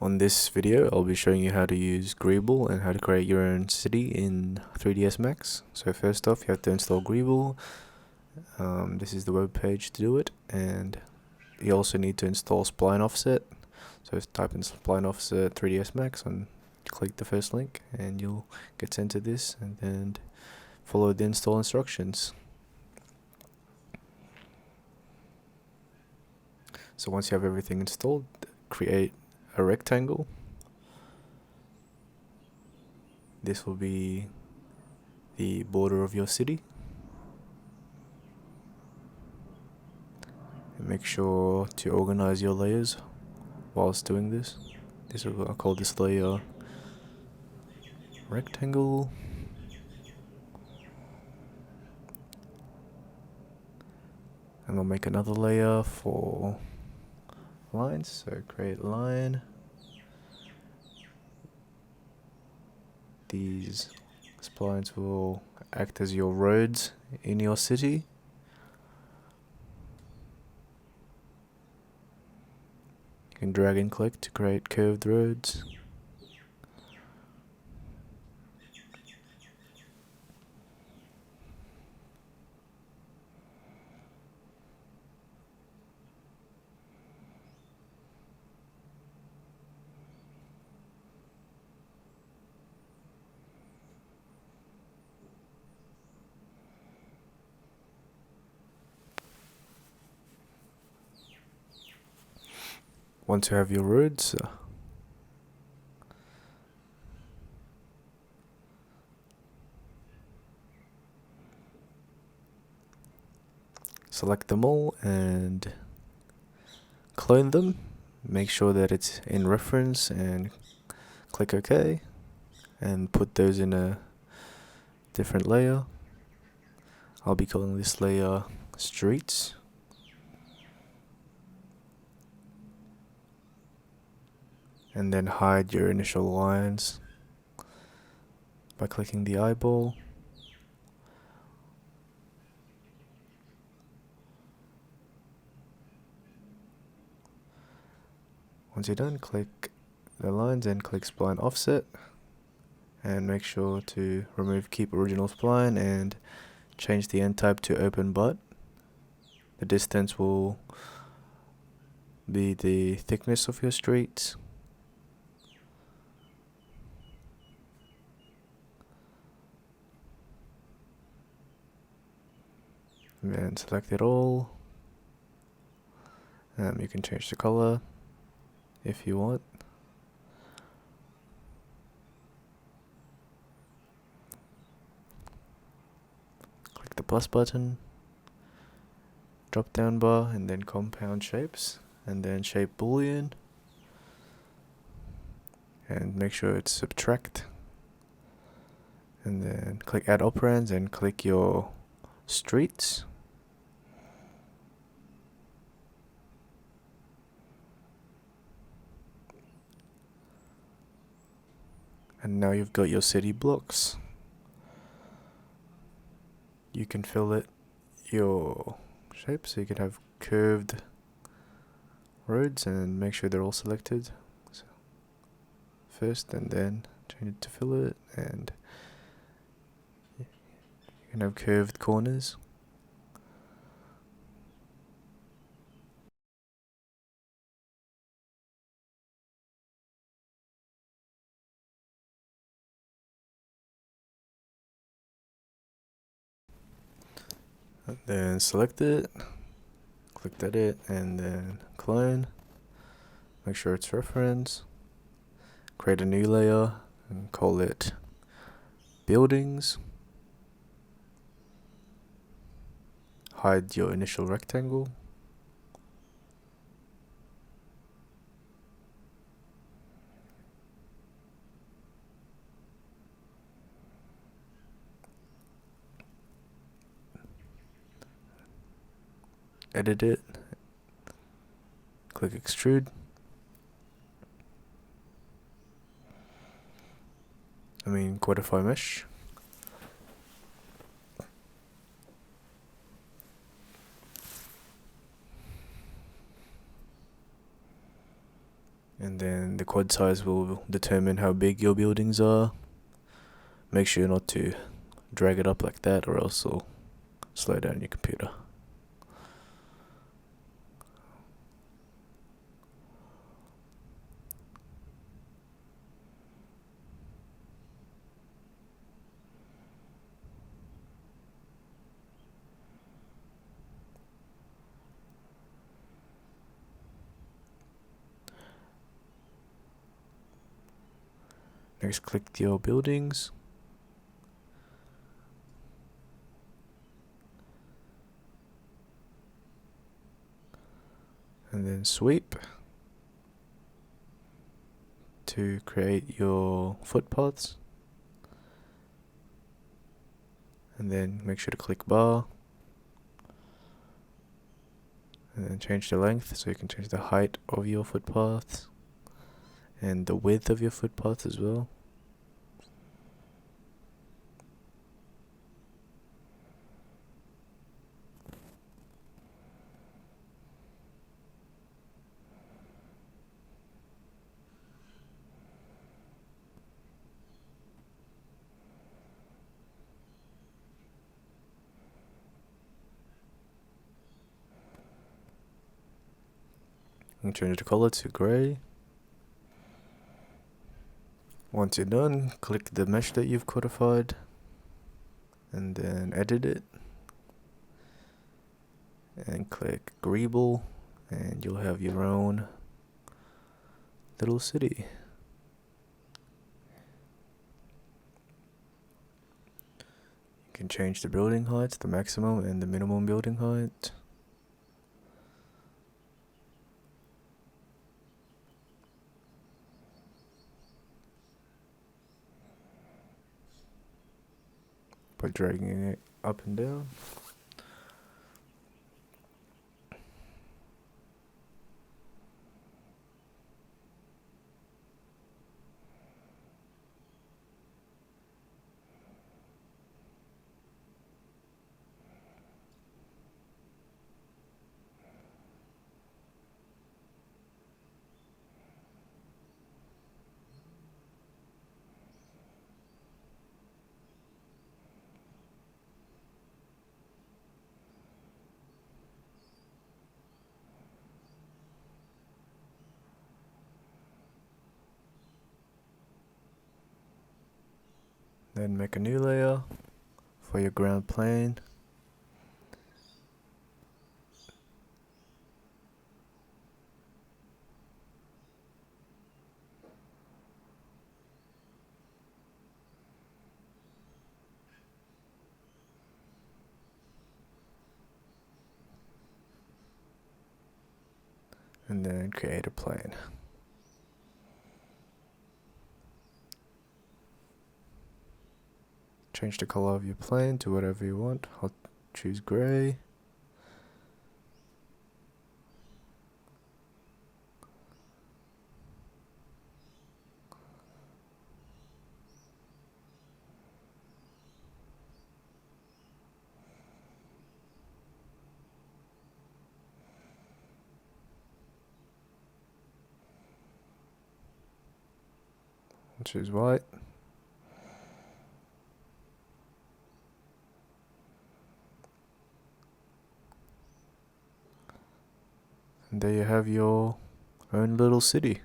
On this video, I'll be showing you how to use Greeble and how to create your own city in 3ds Max. So first off, you have to install Greeble. This is the web page to do it, and you also need to install Spline Offset. So type in Spline Offset 3ds Max and click the first link, and you'll get sent to this, and then follow the install instructions. So once you have everything installed, create a rectangle. This will be the border of your city. And make sure to organize your layers whilst doing this. I'll call this layer rectangle. And we'll make another layer for lines. So create line. These splines will act as your roads in your city. You can drag and click to create curved roads. Once you have your roads, select them all and clone them. Make sure that it's in reference and click OK, and put those in a different layer. I'll be calling this layer streets. And then hide your initial lines by clicking the eyeball. Once you're done, click the lines and click Spline Offset, and make sure to remove Keep Original Spline and change the end type to Open But. The distance will be the thickness of your streets. And select it all. You can change the color if you want. Click the plus button, drop down bar, and then compound shapes, and then shape boolean, and make sure it's subtract, and then click add operands and click your streets. And now you've got your city blocks. You can fill it your shape, so you can have curved roads, and make sure they're all selected first, and then change it to fill it, and you can have curved corners. And then select it, click edit, and then clone. Make sure it's reference. Create a new layer and call it buildings. Hide your initial rectangle. Edit it. Click extrude. Quantify mesh. And then the quad size will determine how big your buildings are. Make sure not to drag it up like that, or else it'll slow down your computer. Next, click your buildings. And then sweep to create your footpaths. And then make sure to click bar. And then change the length, so you can change the height of your footpaths and the width of your footpath as well. And change the color to grey. Once you're done, click the mesh that you've codified and then edit it. And click Greeble, and you'll have your own little city. You can change the building height, the maximum and the minimum building height. By dragging it up and down. Then make a new layer for your ground plane. And then create a plane. Change the color of your plane to whatever you want. I'll choose grey. I'll choose white. And there you have your own little city.